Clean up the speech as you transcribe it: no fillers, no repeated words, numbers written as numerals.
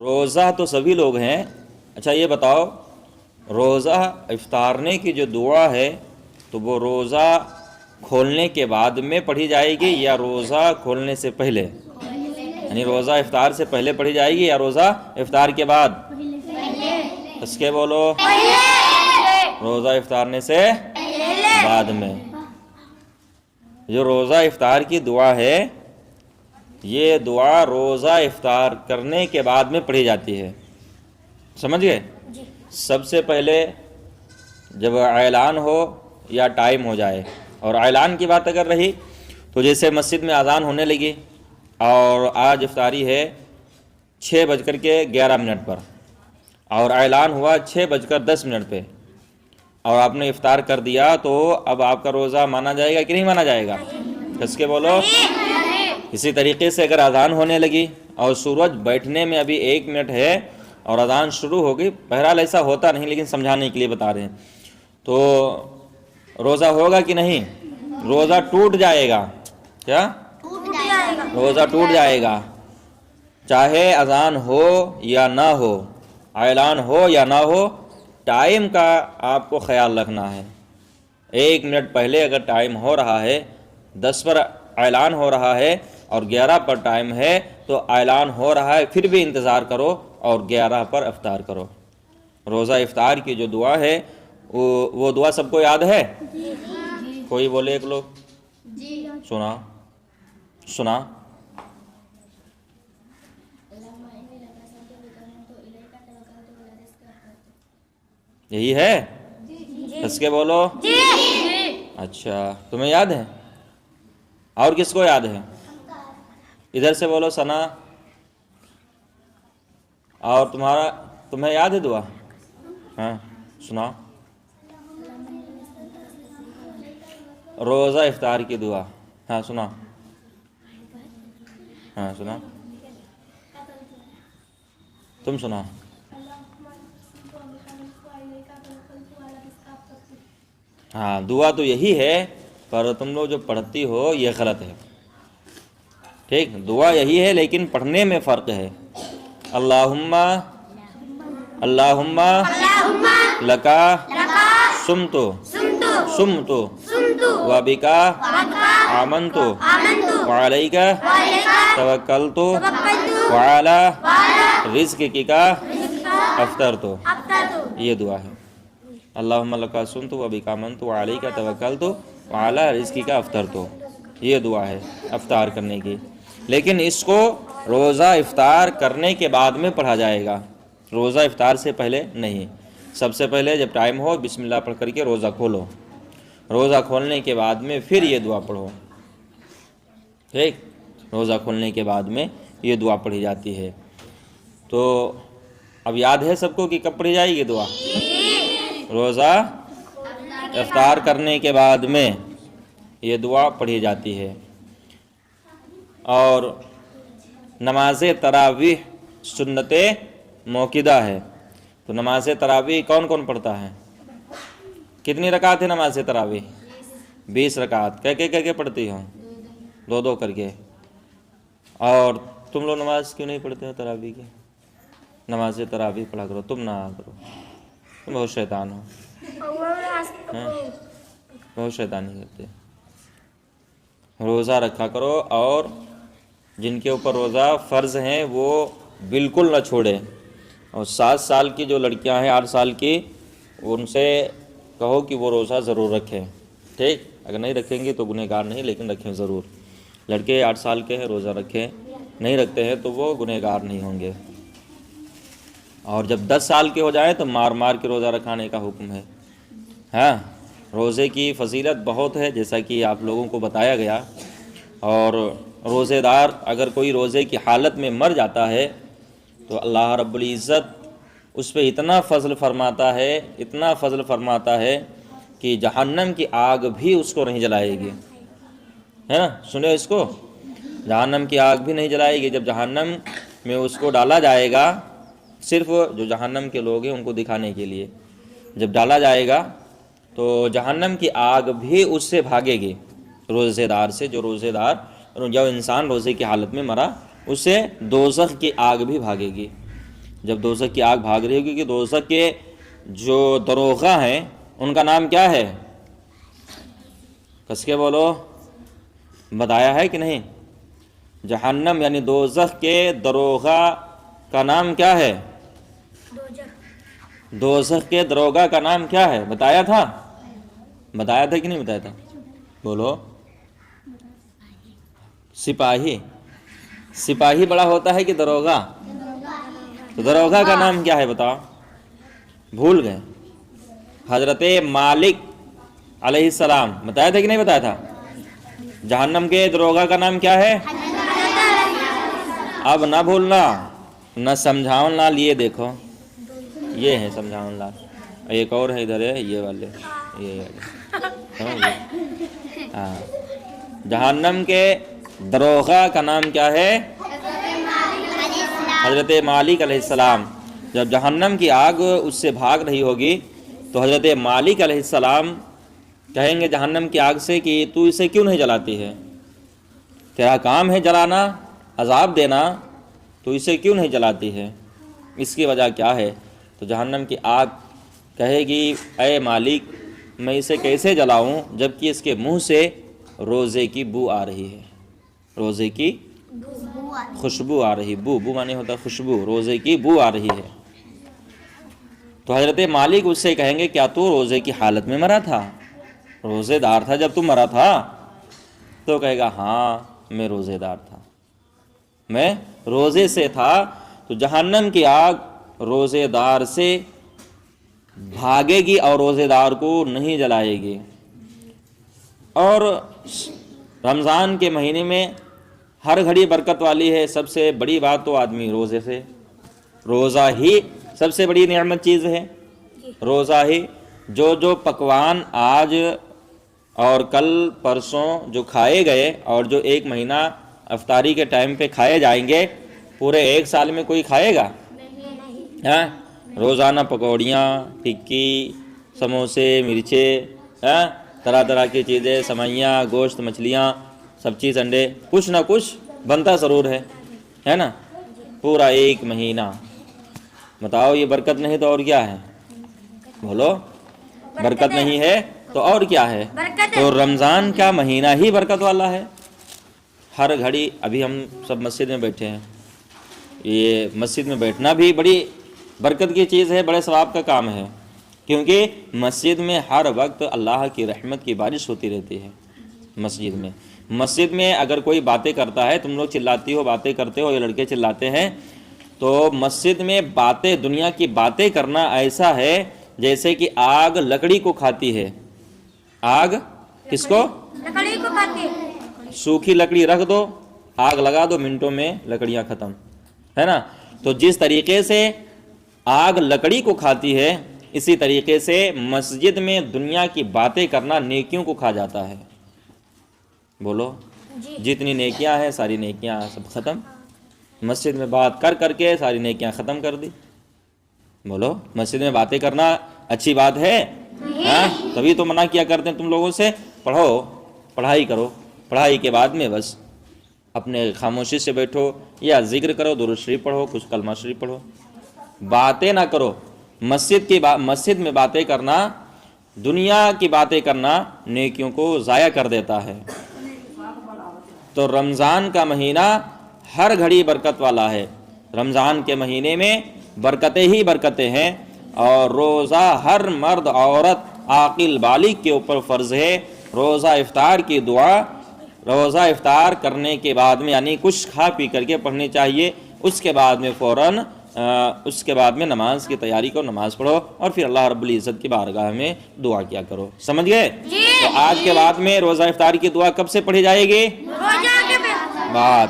روزہ تو سبھی لوگ ہیں. اچھا یہ بتاؤ، روزہ افطارنے کی جو دعا ہے تو وہ روزہ کھولنے کے بعد میں پڑھی جائے گی یا روزہ کھولنے سے پہلے؟ یعنی روزہ افطار سے پہلے پڑھی جائے گی یا روزہ افطار کے بعد؟ اس کے بولو. روزہ افطارنے سے بعد میں. جو روزہ افطار کی دعا ہے یہ دعا روزہ افطار کرنے کے بعد میں پڑھی جاتی ہے. سمجھ گئے؟ سب سے پہلے جب اعلان ہو یا ٹائم ہو جائے. اور اعلان کی بات اگر رہی تو جیسے مسجد میں اذان ہونے لگی اور آج افطاری ہے 6:11 پر اور اعلان ہوا 6:10 پہ اور آپ نے افطار کر دیا تو اب آپ کا روزہ مانا جائے گا کہ نہیں مانا جائے گا؟ کس کے بولو. اسی طریقے سے اگر اذان ہونے لگی اور سورج بیٹھنے میں ابھی 1 منٹ ہے اور اذان شروع ہو گئی، بہرحال ایسا ہوتا نہیں لیکن سمجھانے کے لیے بتا رہے ہیں، تو روزہ ہوگا کہ نہیں؟ روزہ ٹوٹ جائے گا. کیا؟ روزہ ٹوٹ جائے گا، چاہے اذان ہو یا نہ ہو، اعلان ہو یا نہ ہو. ٹائم کا آپ کو خیال رکھنا ہے. 1 منٹ پہلے اگر ٹائم ہو رہا ہے، 10 پر اعلان ہو رہا ہے اور 11 پر ٹائم ہے تو اعلان ہو رہا ہے پھر بھی انتظار کرو اور 11 پر افطار کرو. روزہ افطار کی جو دعا ہے وہ دعا سب کو یاد ہے؟ کوئی بولے ایک لوگ. سنا. یہی ہے؟ کس کے بولو. اچھا تمہیں یاد ہے؟ اور کس کو یاد ہے؟ ادھر سے بولو. ثنا. اور تمہیں یاد ہے دعا؟ ہاں سنا. روزہ افطار کی دعا. ہاں سنا. ہاں سنا. تم سنا. ہاں دعا تو یہی ہے پر تم لوگ جو پڑھتی ہو یہ غلط ہے. ٹھیک، دعا یہی ہے لیکن پڑھنے میں فرق ہے. اللہم لکا سمتو وبکا آمنتو وعلیکا توکلتو وعلی رزقک افطرتو. یہ دعا ہے. اللہم لکا سمتو وبکا آمنتو وعلیکا توکلتو وعلی رزقک افطرتو. یہ دعا ہے افطار کرنے کی، لیکن اس کو روزہ افطار کرنے کے بعد میں پڑھا جائے گا، روزہ افطار سے پہلے نہیں. سب سے پہلے جب ٹائم ہو بسم اللہ پڑھ کر کے روزہ کھولو، روزہ کھولنے کے بعد میں پھر یہ دعا پڑھو. ٹھیک، روزہ کھولنے کے بعد میں یہ دعا پڑھی جاتی ہے. تو اب یاد ہے سب کو کہ کب پڑھی جائے گی دعا؟ روزہ افطار کرنے کے بعد میں یہ دعا پڑھی جاتی ہے. اور نماز تراویح سنت موقدہ ہے. تو نماز تراویح کون کون پڑھتا ہے؟ کتنی رکعت ہے نماز تراویح؟ 20 رکعت. کہہ کے پڑھتی ہو؟ 2 کر کے. اور تم لوگ نماز کیوں نہیں پڑھتے ہو تراویح کی؟ نماز تراویح پڑھا کرو، تم نہ کرو، تم بہت شیطان ہو. بہت شیطانی کرتے. روزہ رکھا کرو اور جن کے اوپر روزہ فرض ہیں وہ بالکل نہ چھوڑے. اور 7 سال کی جو لڑکیاں ہیں 8 سال کی ان سے کہو کہ وہ روزہ ضرور رکھیں. ٹھیک، اگر نہیں رکھیں گے تو گنہگار نہیں لیکن رکھیں ضرور. لڑکے 8 سال کے ہیں روزہ رکھیں، نہیں رکھتے ہیں تو وہ گنہگار نہیں ہوں گے. اور جب 10 سال کے ہو جائیں تو مار کے روزہ رکھانے کا حکم ہے. ہاں روزے کی فضیلت بہت ہے جیسا کہ آپ لوگوں کو بتایا گیا. اور روزے دار اگر کوئی روزے کی حالت میں مر جاتا ہے تو اللہ رب العزت اس پہ اتنا فضل فرماتا ہے کہ جہنم کی آگ بھی اس کو نہیں جلائے گی. ہے نا؟ سنو اس کو، جہنم کی آگ بھی نہیں جلائے گی. جب جہنم میں اس کو ڈالا جائے گا، صرف جو جہنم کے لوگ ہیں ان کو دکھانے کے لیے جب ڈالا جائے گا تو جہنم کی آگ بھی اس سے بھاگے گی، روزے دار سے. جو انسان روزے کی حالت میں مرا اس سے دوزخ کی آگ بھی بھاگے گی. جب دوزخ کی آگ بھاگ رہی ہوگی کہ دوزخ کے جو دروغہ ہیں ان کا نام کیا ہے؟ کس کے بولو، بتایا ہے کہ نہیں؟ جہنم یعنی دوزخ کے دروغہ کا نام کیا ہے؟ دوزخ کے دروغہ کا نام کیا ہے؟ بتایا تھا کہ نہیں بتایا تھا؟ بولو۔ سپاہی بڑا ہوتا ہے کہ دروغہ؟ تو دروغہ کا نام کیا ہے بتاؤ؟ بھول گئے۔ حضرت مالک علیہ السلام، بتایا تھا کہ نہیں بتایا تھا؟ جہنم کے دروغہ کا نام کیا ہے؟ اب نہ بھولنا، نہ سمجھاؤں لال، یہ دیکھو، یہ ہے سمجھاؤں لال، ایک اور ہے ادھر ہے، یہ والے، یہ والے، ہاں۔ جہنم کے دروغہ کا نام کیا ہے؟ حضرت مالک علیہ السلام۔ جب جہنم کی آگ اس سے بھاگ رہی ہوگی تو حضرت مالک علیہ السلام کہیں گے جہنم کی آگ سے کہ تو اسے کیوں نہیں جلاتی ہے؟ تیرا کام ہے جلانا، عذاب دینا، تو اسے کیوں نہیں جلاتی ہے؟ اس کی وجہ کیا ہے؟ تو جہنم کی آگ کہے گی اے مالک، میں اسے کیسے جلاؤں جبکہ اس کے منہ سے روزے کی بو آ رہی ہے، روزے کی خوشبو آ رہی، بو معنی ہوتا ہے خوشبو، روزے کی بو آ رہی ہے۔ تو حضرت مالک اس سے کہیں گے کیا تو روزے کی حالت میں مرا تھا؟ روزے دار تھا جب تم مرا تھا؟ تو کہے گا ہاں میں روزے دار تھا، میں روزے سے تھا۔ تو جہنم کی آگ روزے دار سے بھاگے گی اور روزے دار کو نہیں جلائے گی۔ اور رمضان کے مہینے میں ہر گھڑی برکت والی ہے، سب سے بڑی بات تو آدمی روزے سے، روزہ ہی سب سے بڑی نعمت چیز ہے، روزہ ہی۔ جو پکوان آج اور کل پرسوں جو کھائے گئے اور جو ایک مہینہ افطاری کے ٹائم پہ کھائے جائیں گے، پورے ایک سال میں کوئی کھائے گا؟ ہاں، روزانہ پکوڑیاں، ٹکی، سموسے، مرچے، طرح طرح کی چیزیں، سمئیاں، گوشت، مچھلیاں، سب چیز، انڈے، کچھ نہ کچھ بنتا ضرور ہے نا؟ پورا ایک مہینہ، بتاؤ یہ برکت نہیں تو اور کیا ہے؟ بولو، برکت نہیں ہے تو اور کیا ہے؟ تو رمضان کا مہینہ ہی برکت والا ہے۔ ہر گھڑی، ابھی ہم سب مسجد میں بیٹھے ہیں، یہ مسجد میں بیٹھنا بھی بڑی برکت کی چیز ہے، بڑے ثواب کا کام ہے، کیونکہ مسجد میں ہر وقت اللہ کی رحمت کی بارش ہوتی رہتی ہے۔ مسجد میں اگر کوئی باتیں کرتا ہے، تم لوگ چلاتی ہو، باتیں کرتے ہو، یہ لڑکے چلاتے ہیں، تو مسجد میں باتیں، دنیا کی باتیں کرنا ایسا ہے جیسے کہ آگ لکڑی کو کھاتی ہے۔ آگ کس کو؟ لکڑی کو کھاتی ہے۔ سوکھی لکڑی رکھ دو، آگ لگا دو، منٹوں میں لکڑیاں ختم، ہے نا؟ تو جس طریقے سے آگ لکڑی کو کھاتی ہے، اسی طریقے سے مسجد میں دنیا کی باتیں کرنا نیکیوں کو کھا جاتا ہے۔ بولو، جتنی نیکیاں ہیں ساری نیکیاں سب ختم، مسجد میں بات کر کر کے ساری نیکیاں ختم کر دی۔ بولو، مسجد میں باتیں کرنا اچھی بات ہے؟ ہاں، تبھی تو منع کیا کرتے ہیں تم لوگوں سے، پڑھو، پڑھائی کرو، پڑھائی کے بعد میں بس اپنے خاموشی سے بیٹھو، یا ذکر کرو، درود شریف پڑھو، کچھ کلمہ شریف پڑھو، باتیں نہ کرو۔ مسجد میں باتیں کرنا، دنیا کی باتیں کرنا نیکیوں کو ضائع کر دیتا ہے۔ تو رمضان کا مہینہ ہر گھڑی برکت والا ہے۔ رمضان کے مہینے میں برکتیں ہی برکتیں ہیں، اور روزہ ہر مرد، عورت، عاقل، بالغ کے اوپر فرض ہے۔ روزہ افطار کی دعا روزہ افطار کرنے کے بعد میں، یعنی کچھ کھا پی کر کے پڑھنی چاہیے، اس کے بعد میں فوراً اس کے بعد میں نماز کی تیاری کرو، نماز پڑھو، اور پھر اللہ رب العزت کی بارگاہ میں دعا کیا کرو۔ سمجھ گئے؟ تو آج کے بعد میں روزہ افطار کی دعا کب سے پڑھی جائے گی؟ بعد